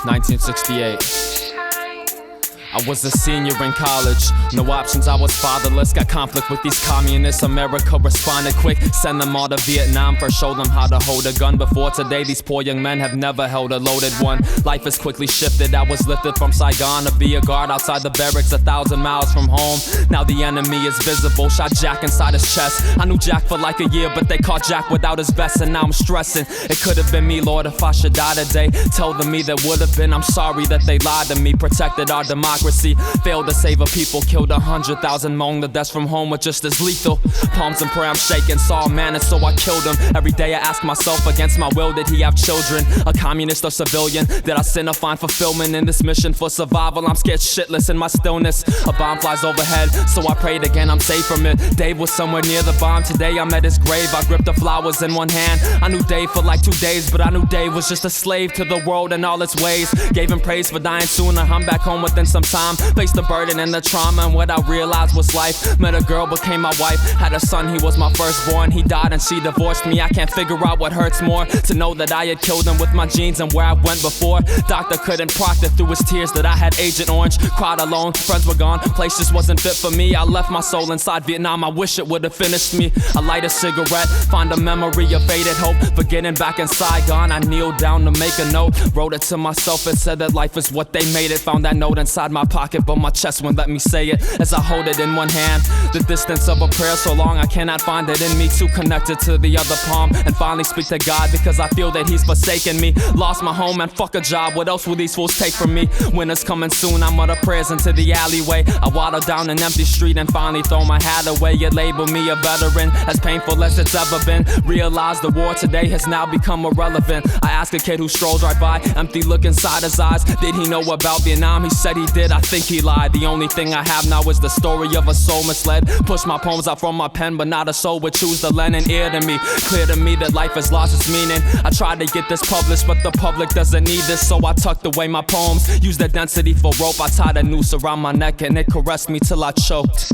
1968. I was a senior in college, no options, I was fatherless. Got conflict with these communists, America responded quick. Send them all to Vietnam, first show them how to hold a gun. Before today, these poor young men have never held a loaded one. Life has quickly shifted, I was lifted from Saigon to be a guard outside the barracks 1,000 miles from home. Now the enemy is visible, shot Jack inside his chest. I knew Jack for like a year, but they caught Jack without his vest. And now I'm stressing, it could have been me, Lord, if I should die today. Tell them me that would have been, I'm sorry that they lied to me. Protected our democracy, failed to save a people, killed 100,000, moaned the deaths from home were just as lethal. Palms in prayer I'm shaking, saw a man and so I killed him. Every day I ask myself, against my will, did he have children? A communist or civilian? Did I sin or find fulfillment in this mission for survival? I'm scared shitless in my stillness. A bomb flies overhead, so I prayed again, I'm safe from it. Dave was somewhere near the bomb, today I'm at his grave. I gripped the flowers in one hand. I knew Dave for like 2 days, but I knew Dave was just a slave to the world and all its ways. Gave him praise for dying sooner, I'm back home within some time. Faced the burden and the trauma, and what I realized was life. Met a girl, became my wife. Had a son, he was my firstborn. He died and she divorced me. I can't figure out what hurts more, to know that I had killed him with my genes and where I went before. Doctor couldn't proctor through his tears that I had Agent Orange. Cried alone, friends were gone, place just wasn't fit for me. I left my soul inside Vietnam, I wish it would have finished me. I light a cigarette, find a memory of faded hope. Forgetting back in Saigon, I kneeled down to make a note. Wrote it to myself and said that life is what they made it. Found that note inside my pocket, but my chest wouldn't let me say it. As I hold it in one hand, the distance of a prayer so long I cannot find it in me to connect it to the other palm and finally speak to God, because I feel that he's forsaken me. Lost my home and fuck a job, what else will these fools take from me? Winter's coming soon, I mutter prayers into the alleyway. I waddle down an empty street and finally throw my hat away. You label me a veteran, as painful as it's ever been. Realize the war today has now become irrelevant. I ask a kid who strolls right by, empty look inside his eyes. Did he know about Vietnam? He said he did, I think he lied. The only thing I have now is the story of a soul misled. Push my poems out from my pen, but not a soul would choose to lend an ear to me. Clear to me that life has lost its meaning. I tried to get this published, but the public doesn't need this, so I tucked away my poems. Used the density for rope, I tied a noose around my neck and it caressed me till I choked.